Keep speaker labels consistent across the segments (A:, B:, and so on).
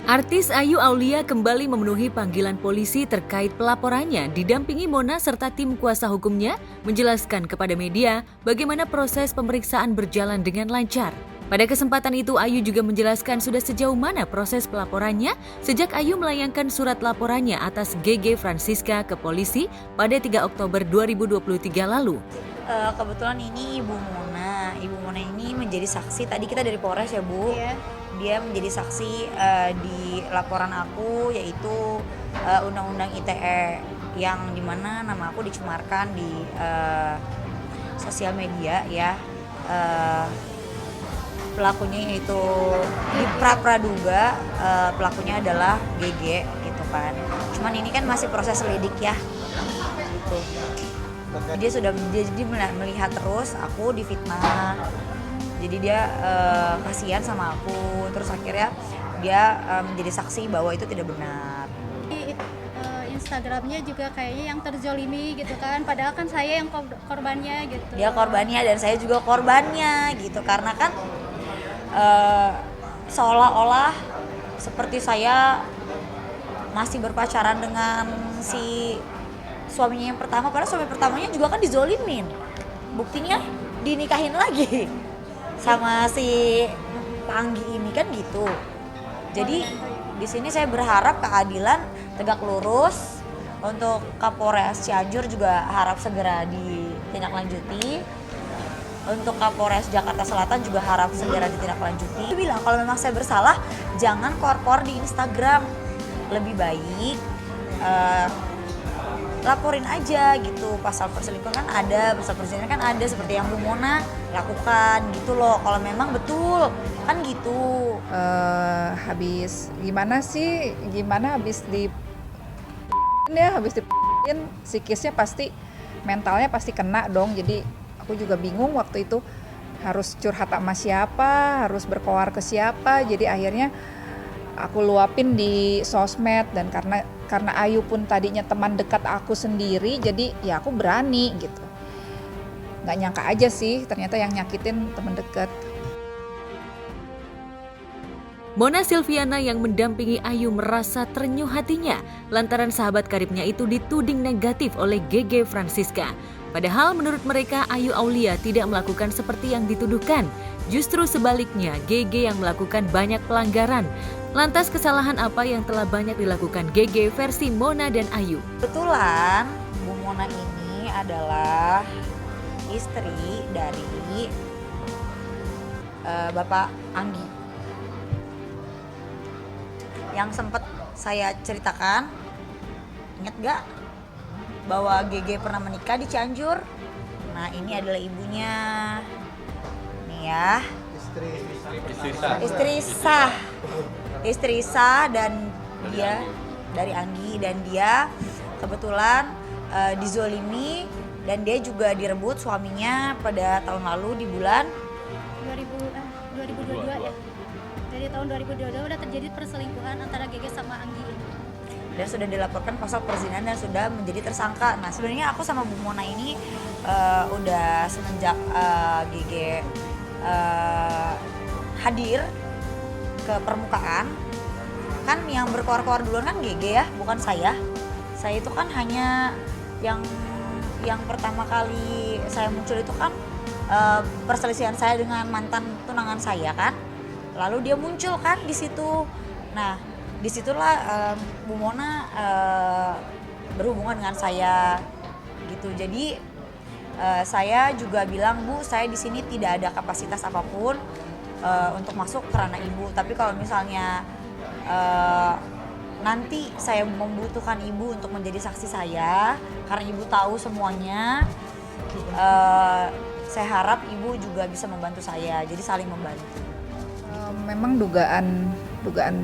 A: Artis Ayu Aulia kembali memenuhi panggilan polisi terkait pelaporannya, didampingi Mona serta tim kuasa hukumnya menjelaskan kepada media bagaimana proses pemeriksaan berjalan dengan lancar. Pada kesempatan itu Ayu juga menjelaskan sudah sejauh mana proses pelaporannya sejak Ayu melayangkan surat laporannya atas GG Francisca ke polisi pada 3 Oktober 2023 lalu.
B: Kebetulan ini Ibu Mona. Ibu Mona ini menjadi saksi. Tadi kita dari Polres ya Bu.
C: Iya.
B: Dia menjadi saksi di laporan aku, yaitu Undang-Undang ITE yang dimana nama aku dicemarkan di sosial media ya. Pelakunya yaitu di praduga pelakunya adalah GG gitu kan. Cuman ini kan masih proses lidik ya. Gitu. Dia sudah melihat terus aku difitnah. Jadi dia kasihan sama aku, terus akhirnya dia menjadi saksi bahwa itu tidak benar.
C: Di Instagramnya juga kayaknya yang terzolimi gitu kan, padahal kan saya yang korbannya gitu.
B: Dia korbannya dan saya juga korbannya gitu, karena kan seolah-olah seperti saya masih berpacaran dengan si suaminya yang pertama, padahal suami pertamanya juga kan dizolimin. Buktinya dinikahin lagi sama si Panggi ini kan gitu. Jadi di sini saya berharap keadilan tegak lurus. Untuk Kapolres Cianjur juga harap segera ditindaklanjuti. Untuk Kapolres Jakarta Selatan juga harap segera ditindaklanjuti. Dia bilang kalau memang saya bersalah jangan kor-kor di Instagram. Lebih baik laporin aja gitu, pasal perselingkuhan kan ada, pasal perzinahan kan ada, seperti yang Bu Mona lakukan gitu loh, kalau memang betul kan gitu.
D: Habis habis psikisnya pasti, mentalnya pasti kena dong. Jadi aku juga bingung waktu itu harus curhat sama siapa, harus berkoar ke siapa. Jadi akhirnya aku luapin di sosmed, dan karena Ayu pun tadinya teman dekat aku sendiri, jadi ya aku berani gitu. Nggak nyangka aja sih ternyata yang nyakitin teman dekat.
A: Mona Silviana yang mendampingi Ayu merasa terenyuh hatinya lantaran sahabat karibnya itu dituding negatif oleh GG Francisca. Padahal menurut mereka Ayu Aulia tidak melakukan seperti yang dituduhkan. Justru sebaliknya, GG yang melakukan banyak pelanggaran. Lantas kesalahan apa yang telah banyak dilakukan GG versi Mona dan Ayu?
B: Kebetulan Bu Mona ini adalah istri dari Bapak Anggi. Yang sempat saya ceritakan, ingat gak? Bahwa GG pernah menikah di Cianjur. Nah ini adalah ibunya. Nih ya. Istri sah dan dia dari Anggi, dan dia kebetulan dizolimi dan dia juga direbut suaminya pada tahun lalu di bulan
C: 2022 ya. Dari tahun 2022 udah terjadi perselingkuhan antara GG sama Anggi ini.
B: Dan sudah dilaporkan pasal perzinahan dan sudah menjadi tersangka. Nah sebenarnya aku sama Bu Mona ini udah semenjak GG hadir ke permukaan, kan yang berkoar-koar duluan kan GG ya, bukan saya. Saya itu kan hanya yang pertama kali saya muncul itu kan perselisihan saya dengan mantan tunangan saya kan. Lalu dia muncul kan di situ. Nah, disitulah Bu Mona berhubungan dengan saya gitu. Jadi saya juga bilang, Bu, saya di sini tidak ada kapasitas apapun untuk masuk ke ranah ibu. Tapi kalau misalnya nanti saya membutuhkan ibu untuk menjadi saksi saya, karena ibu tahu semuanya, saya harap ibu juga bisa membantu saya. Jadi saling membantu.
D: Memang dugaan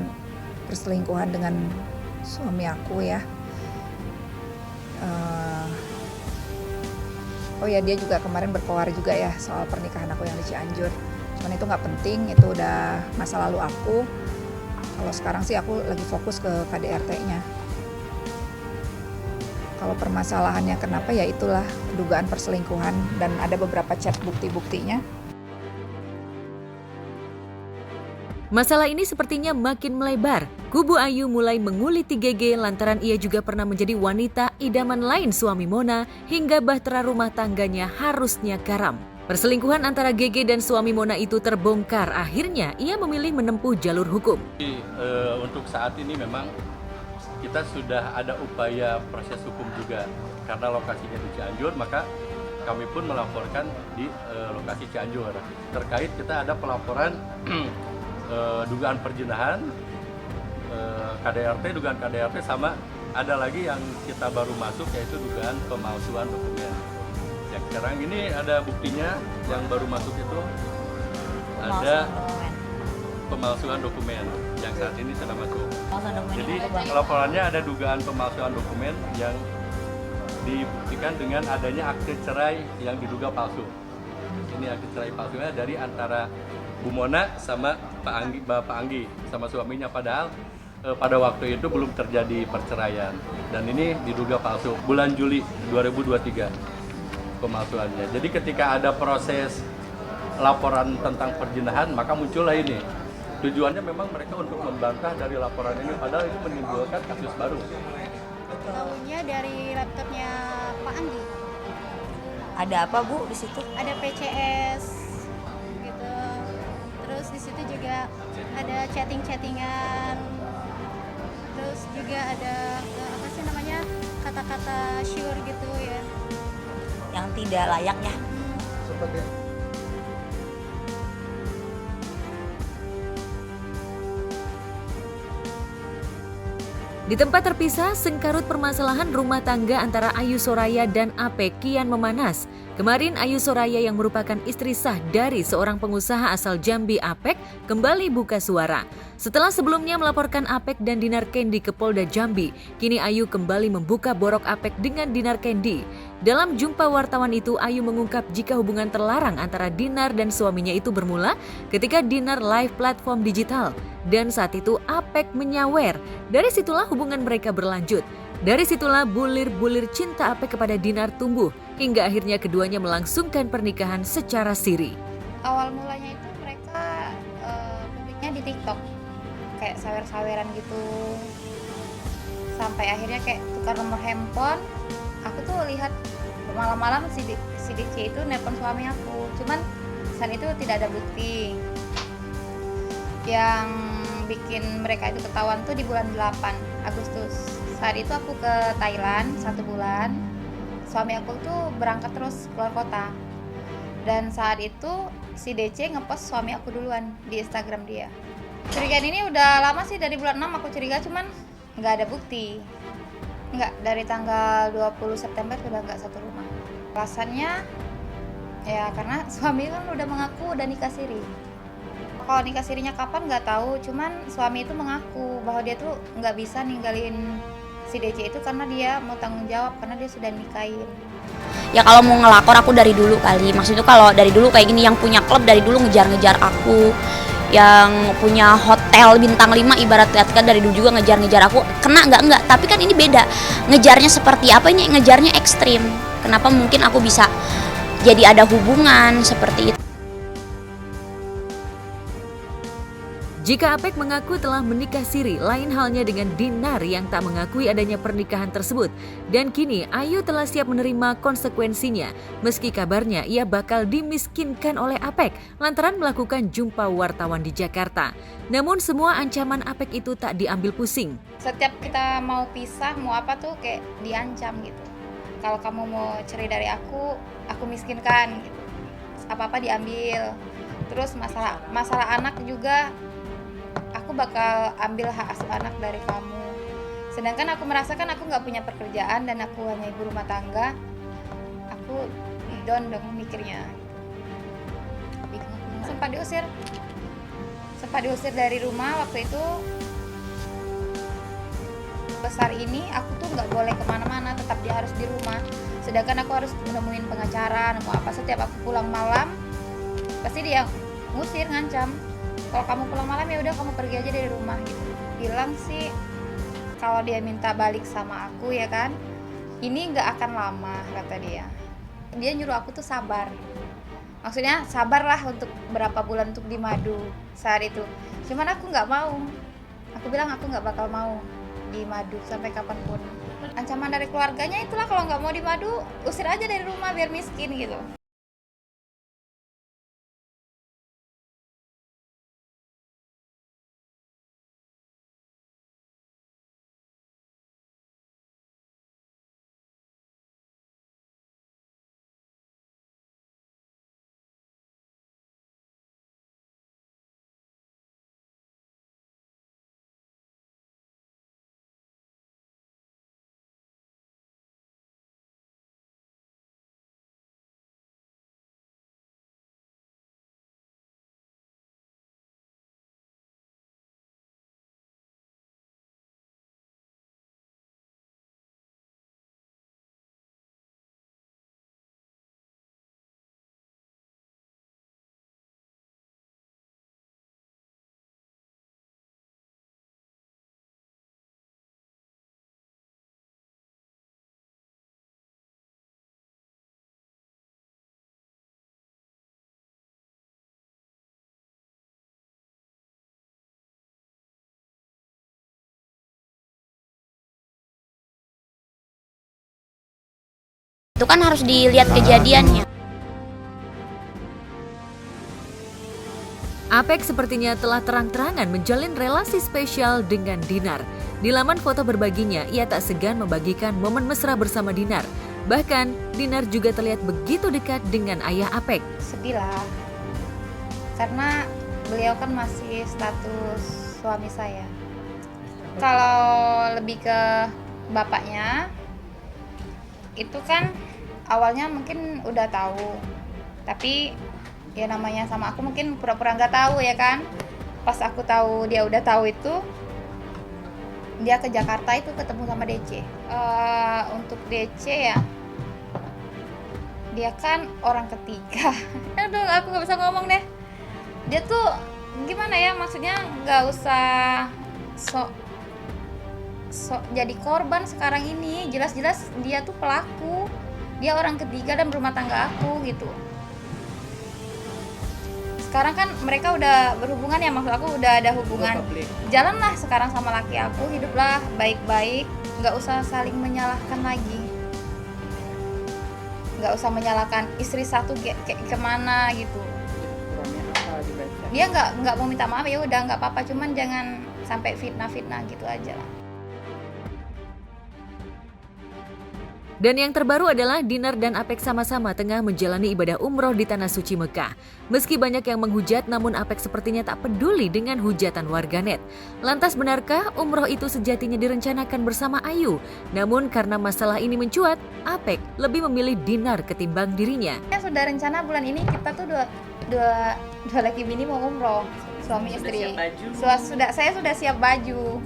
D: perselingkuhan dengan suami aku ya. Oh ya, dia juga kemarin berkoar juga ya soal pernikahan aku yang di Cianjur. Cuman itu nggak penting, itu udah masa lalu aku. Kalau sekarang sih aku lagi fokus ke KDRT-nya. Kalau permasalahannya kenapa, ya itulah dugaan perselingkuhan, dan ada beberapa chat bukti-buktinya.
A: Masalah ini sepertinya makin melebar. Kubu Ayu mulai menguliti GG lantaran ia juga pernah menjadi wanita idaman lain suami Mona hingga bahtera rumah tangganya harusnya garam. Perselingkuhan antara GG dan suami Mona itu terbongkar. Akhirnya ia memilih menempuh jalur hukum.
E: Untuk saat ini memang kita sudah ada upaya proses hukum juga. Karena lokasinya di Cianjur, maka kami pun melaporkan di lokasi Cianjur. Terkait kita ada pelaporan dugaan perzinahan, KDRT, dugaan KDRT, sama ada lagi yang kita baru masuk yaitu dugaan pemalsuan dokumen. Ya, sekarang ini ada buktinya yang baru masuk itu ada pemalsuan dokumen yang saat ini sudah masuk. Jadi laporannya ada dugaan pemalsuan dokumen yang dibuktikan dengan adanya akte cerai yang diduga palsu. Ini akte cerai palsunya dari antara Bu Mona sama Bapak Anggi sama suaminya, padahal pada waktu itu belum terjadi perceraian dan ini diduga palsu. Bulan Juli 2023 pemalsuannya. Jadi ketika ada proses laporan tentang perzinahan, maka muncullah ini. Tujuannya memang mereka untuk membantah dari laporan ini, padahal itu menimbulkan kasus baru.
C: Tahunya dari laptopnya Pak Anggi.
B: Ada apa Bu di situ?
C: Ada PCS gitu. Terus di situ juga ada chattingan. Terus juga ada apa sih namanya, kata-kata sure gitu ya.
B: Yang tidak layak ya.
A: Di tempat terpisah, sengkarut permasalahan rumah tangga antara Ayu Soraya dan Apek kian memanas. Kemarin Ayu Soraya yang merupakan istri sah dari seorang pengusaha asal Jambi Apek kembali buka suara. Setelah sebelumnya melaporkan Apek dan Dinar Kendi ke Polda Jambi, kini Ayu kembali membuka borok Apek dengan Dinar Kendi. Dalam jumpa wartawan itu, Ayu mengungkap jika hubungan terlarang antara Dinar dan suaminya itu bermula ketika Dinar live platform digital. Dan saat itu Apek menyawer. Dari situlah hubungan mereka berlanjut. Dari situlah bulir-bulir cinta Apek kepada Dinar tumbuh, hingga akhirnya keduanya melangsungkan pernikahan secara siri.
F: Awal mulanya itu mereka publiknya di TikTok, kayak sawer-saweran gitu. Sampai akhirnya kayak tukar nomor handphone. Aku tuh lihat malam-malam si DC itu nelpon suami aku. Cuman saat itu tidak ada bukti. Yang bikin mereka itu ketahuan tuh di bulan 8 Agustus. Saat itu aku ke Thailand 1 bulan. Suami aku tuh berangkat terus keluar kota. Dan saat itu si DC ngepost suami aku duluan di Instagram dia. Curigaan ini udah lama sih, dari bulan 6 aku curiga, cuman nggak ada bukti. Nggak, dari tanggal 20 September sudah nggak satu rumah. Alasannya ya karena suami kan udah mengaku udah nikah siri. Kalau nikah sirinya kapan nggak tahu, cuman suami itu mengaku bahwa dia tuh nggak bisa ninggalin si DC itu karena dia mau tanggung jawab, karena dia sudah nikahin.
B: Ya kalau mau ngelakor aku dari dulu kali. Maksudnya kalau dari dulu kayak gini, yang punya klub dari dulu ngejar-ngejar aku, yang punya hotel bintang 5 ibarat kata dari dulu juga ngejar-ngejar aku. Kena enggak, tapi kan ini beda. Ngejarnya seperti apa, ini ngejarnya ekstrim. Kenapa mungkin aku bisa jadi ada hubungan seperti itu?
A: Jika Apek mengaku telah menikah siri, lain halnya dengan Dinar yang tak mengakui adanya pernikahan tersebut. Dan kini Ayu telah siap menerima konsekuensinya, meski kabarnya ia bakal dimiskinkan oleh Apek lantaran melakukan jumpa wartawan di Jakarta. Namun semua ancaman Apek itu tak diambil pusing.
F: Setiap kita mau pisah, mau apa tuh kayak diancam gitu. Kalau kamu mau cerai dari aku miskinkan gitu. Apa-apa diambil. Terus masalah anak juga, aku bakal ambil hak asuh anak dari kamu. Sedangkan aku merasakan aku nggak punya pekerjaan dan aku hanya ibu rumah tangga. Aku down dong mikirnya. Sempat diusir dari rumah waktu itu. Besar ini aku tuh nggak boleh kemana-mana, tetap dia harus di rumah. Sedangkan aku harus menemuin pengacara, nemu apa. Setiap aku pulang malam, pasti dia ngusir, ngancam. Kalau kamu pulang malam ya udah kamu pergi aja dari rumah gitu. Bilang sih kalau dia minta balik sama aku ya kan, ini nggak akan lama kata dia. Dia nyuruh aku tuh sabar. maksudnya sabarlah untuk berapa bulan untuk di Madu saat itu. Cuman aku nggak mau, aku bilang aku nggak bakal mau di Madu sampai kapanpun. Ancaman dari keluarganya itulah, kalau nggak mau di Madu usir aja dari rumah biar miskin gitu.
G: Itu kan harus dilihat kejadiannya.
A: Apek sepertinya telah terang-terangan menjalin relasi spesial dengan Dinar. Di laman foto berbaginya, ia tak segan membagikan momen mesra bersama Dinar. Bahkan, Dinar juga terlihat begitu dekat dengan ayah Apek.
F: Sedih lah, karena beliau kan masih status suami saya. Kalau lebih ke bapaknya, itu kan awalnya mungkin udah tahu, tapi ya namanya sama aku mungkin pura-pura nggak tahu ya kan. Pas aku tahu dia udah tahu itu, dia ke Jakarta itu ketemu sama DC. Untuk DC ya, dia kan orang ketiga. Aduh, aku nggak bisa ngomong deh. Dia tuh gimana ya, maksudnya nggak usah sok jadi korban sekarang ini. Jelas-jelas dia tuh pelaku, dia orang ketiga dan berumah tangga aku gitu. Sekarang kan mereka udah berhubungan ya, maksud aku udah ada hubungan. Jalanlah sekarang sama laki aku, hiduplah baik-baik, nggak usah saling menyalahkan lagi, nggak usah menyalahkan istri satu kemana gitu. Dia nggak mau minta maaf, ya udah nggak apa-apa, cuman jangan sampai fitnah gitu aja lah.
A: Dan yang terbaru adalah Dinar dan Apek sama-sama tengah menjalani ibadah umroh di Tanah Suci Mekah. Meski banyak yang menghujat, namun Apek sepertinya tak peduli dengan hujatan warganet. Lantas benarkah umroh itu sejatinya direncanakan bersama Ayu? Namun karena masalah ini mencuat, Apek lebih memilih Dinar ketimbang dirinya.
F: Ya, sudah rencana bulan ini kita tuh dua laki bini mau umroh, suami istri. Saya sudah siap baju.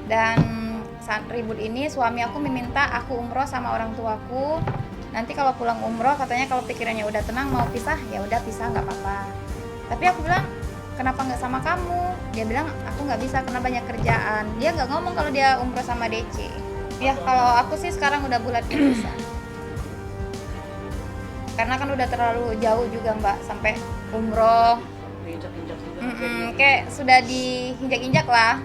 F: Dan saat ribut ini suami aku meminta aku umroh sama orang tuaku. Nanti kalau pulang umroh katanya kalau pikirannya udah tenang mau pisah, ya udah pisah nggak apa-apa. Tapi aku bilang kenapa nggak sama kamu? Dia bilang aku nggak bisa karena banyak kerjaan. Dia nggak ngomong kalau dia umroh sama DC. Ya kalau aku sih sekarang udah bulat bisa. Karena kan udah terlalu jauh juga Mbak sampai umroh. Kayak sudah diinjak-injak lah.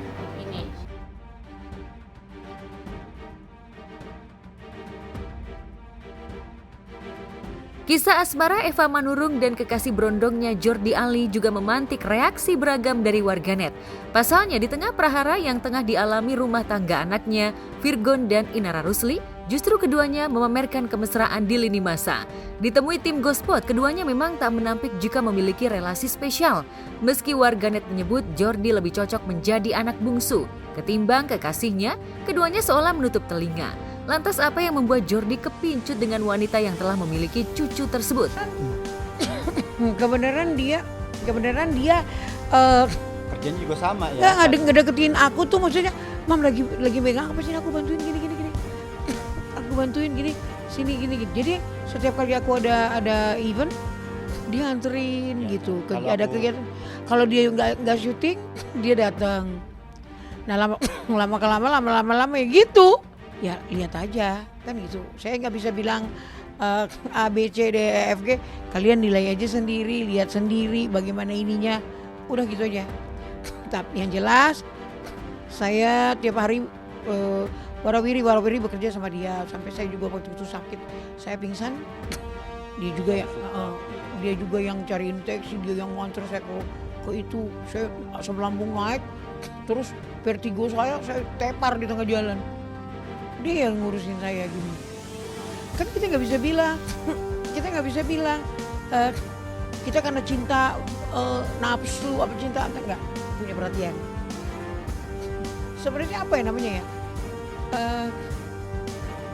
A: Kisah asmara Eva Manurung dan kekasih berondongnya Jordi Ali juga memantik reaksi beragam dari warganet. Pasalnya di tengah prahara yang tengah dialami rumah tangga anaknya, Virgon dan Inara Rusli, justru keduanya memamerkan kemesraan di lini masa. Ditemui tim Gospot, keduanya memang tak menampik jika memiliki relasi spesial. Meski warganet menyebut Jordi lebih cocok menjadi anak bungsu ketimbang kekasihnya, keduanya seolah menutup telinga. Lantas apa yang membuat Jordi kepincut dengan wanita yang telah memiliki cucu tersebut?
H: Kebenaran dia
I: kerjanya juga sama ya.
H: ngedeketin aku tuh, maksudnya mam lagi megang apa sih, aku bantuin gini. Aku bantuin gini, sini gini. Jadi setiap kali aku ada event dia anterin
I: Ya,
H: gitu.
I: kalau
H: Ada
I: aku-
H: kegiatan. Kalau dia nggak syuting, dia datang. Nah lama-lama ya gitu. Ya lihat aja kan gitu. Saya nggak bisa bilang A B C D E F G, kalian nilai aja sendiri, lihat sendiri bagaimana ininya, udah gitu aja. Tapi yang jelas saya tiap hari warawiri bekerja sama dia, sampai saya juga waktu itu sakit, saya pingsan, dia juga yang cariin taksi, dia yang nganter saya ke itu, saya asam lambung naik, terus vertigo saya tepar di tengah jalan, dia yang ngurusin saya gini. Kan kita nggak bisa bilang kita karena cinta nafsu apa cinta enggak punya perhatian. Sebenarnya apa ya namanya ya?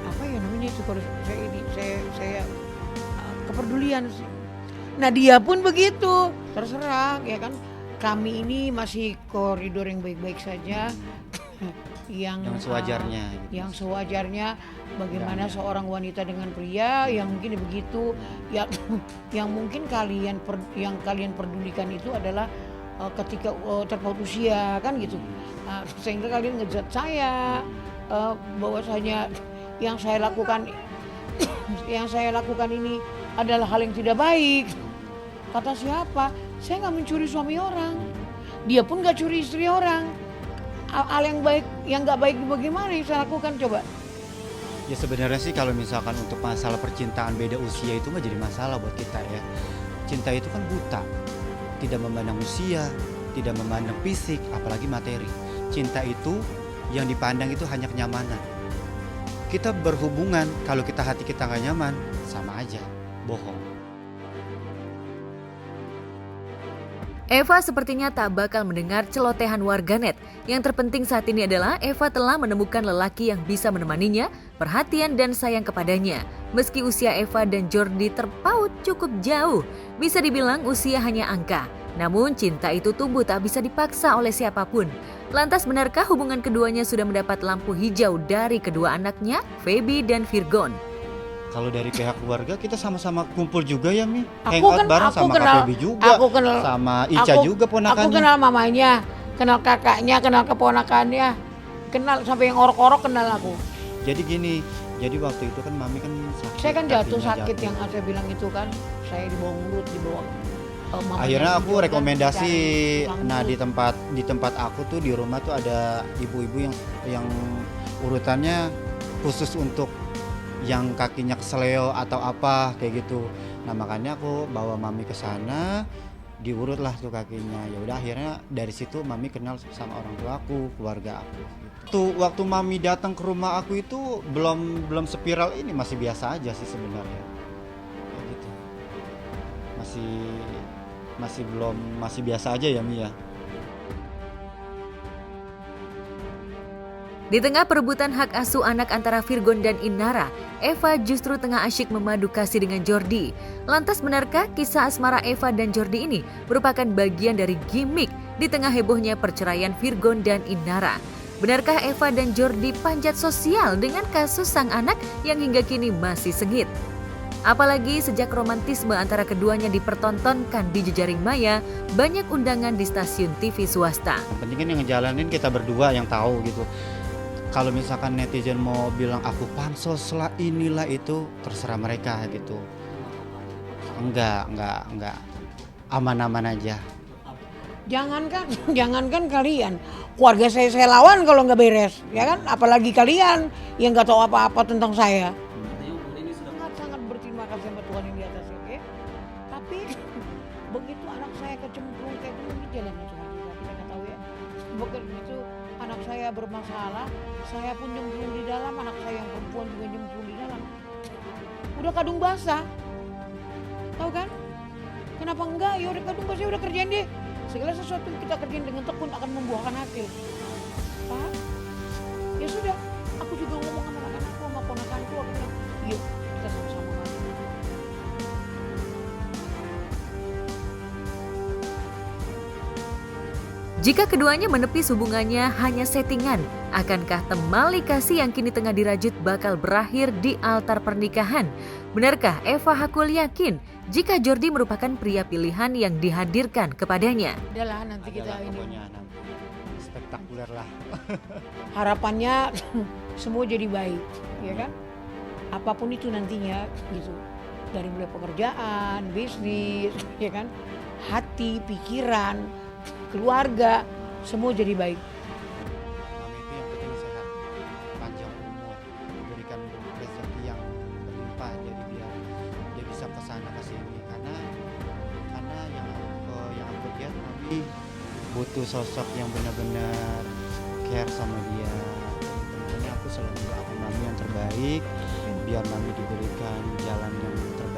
H: Apa ya namanya itu kalau saya kepedulian sih. Nah dia pun begitu, terserah ya kan. Kami ini masih koridor yang baik-baik saja, yang
I: sewajarnya.
H: Yang sewajarnya bagaimana seorang wanita dengan pria yang mungkin begitu, yang mungkin kalian pedulikan itu adalah ketika terpaut usia kan gitu. Sehingga kalian ngejat saya bahwasanya yang saya lakukan ini adalah hal yang tidak baik. Kata siapa? Saya nggak mencuri suami orang, dia pun nggak curi istri orang. Hal yang baik, yang nggak baik bagaimana yang saya lakukan coba?
I: Ya sebenarnya sih kalau misalkan untuk masalah percintaan beda usia itu nggak jadi masalah buat kita ya. Cinta itu kan buta, tidak memandang usia, tidak memandang fisik, apalagi materi. Cinta itu yang dipandang itu hanya kenyamanan. Kita berhubungan, kalau hati kita nggak nyaman, sama aja, bohong.
A: Eva sepertinya tak bakal mendengar celotehan warganet. Yang terpenting saat ini adalah Eva telah menemukan lelaki yang bisa menemaninya, perhatian dan sayang kepadanya. Meski usia Eva dan Jordi terpaut cukup jauh, bisa dibilang usia hanya angka. Namun cinta itu tumbuh tak bisa dipaksa oleh siapapun. Lantas benarkah hubungan keduanya sudah mendapat lampu hijau dari kedua anaknya, Feby dan Virgon?
I: Kalau dari pihak keluarga kita sama-sama kumpul juga ya Mi. Hangout bareng sama Kak Feby juga, sama Ica juga ponakannya.
H: Aku kenal mamanya, kenal kakaknya, kenal keponakannya, kenal sampai yang orok-orok kenal aku.
I: Jadi gini, jadi waktu itu kan Mami kan sakit.
H: Saya kan jatuh sakit yang saya bilang itu kan, saya dibawa mulut, dibawa.
I: Akhirnya aku rekomendasi, nah di tempat aku tuh di rumah tuh ada ibu-ibu yang urutannya khusus untuk yang kakinya kesleo atau apa kayak gitu. Nah makanya aku bawa Mami ke sana, diurut lah tuh kakinya. Ya udah akhirnya dari situ Mami kenal sama orang tua aku, keluarga aku. Tuh waktu Mami datang ke rumah aku itu belum spiral ini, masih biasa aja sih sebenarnya. Kayak gitu. Masih biasa aja ya Mi ya.
A: Di tengah perebutan hak asuh anak antara Virgon dan Inara, Eva justru tengah asyik memadu kasih dengan Jordi. Lantas benarkah kisah asmara Eva dan Jordi ini merupakan bagian dari gimmick di tengah hebohnya perceraian Virgon dan Inara? Benarkah Eva dan Jordi panjat sosial dengan kasus sang anak yang hingga kini masih sengit? Apalagi sejak romantisme antara keduanya dipertontonkan di jejaring maya, banyak undangan di stasiun TV swasta.
I: Yang penting kan yang ngejalanin kita berdua yang tahu gitu. Kalau misalkan netizen mau bilang aku pansos lah inilah itu, terserah mereka gitu. Enggak. Aman-aman aja.
H: Jangankan kalian, keluarga saya lawan kalau nggak beres, ya kan? Apalagi kalian yang nggak tahu apa-apa tentang saya. Sangat berterima kasih sama Tuhan yang di atas, oke? Tapi begitu anak saya kecemplung kayak gini, jalannya Tuhan juga kita nggak tahu ya. Begitu anak saya bermasalah, saya pun nyemplung di dalam, anak saya yang perempuan juga nyemplung di dalam. Udah kadung basah, tahu kan? Kenapa enggak? Ya udah kadung basah, udah kerjain deh. Segala sesuatu yang kita kerjain dengan tekun akan membuahkan hasil. Paham? Ya sudah, aku juga ngomong sama anak-anakku, sama ponakanku, aku bilang, yuk kita sama-sama maju.
A: Jika keduanya menepis hubungannya hanya settingan, akankah temali kasih yang kini tengah dirajut bakal berakhir di altar pernikahan? Benarkah Eva Hakul yakin jika Jordi merupakan pria pilihan yang dihadirkan kepadanya?
H: Udahlah nanti kita ini.
I: Spektakuler lah.
H: Harapannya semua jadi baik, ya kan? apapun itu nantinya gitu. Dari mulai pekerjaan, bisnis, ya kan, hati, pikiran, keluarga, semua jadi baik.
I: Mami itu yang penting sehat, panjang umur, diberikan rezeki yang berlimpah, jadi biar dia bisa kesana kesini. Karena yang aku lihat Mami butuh sosok yang benar-benar care sama dia. Teman-temannya aku selalu doakan Mami yang terbaik, biar Mami diberikan jalan yang terbaik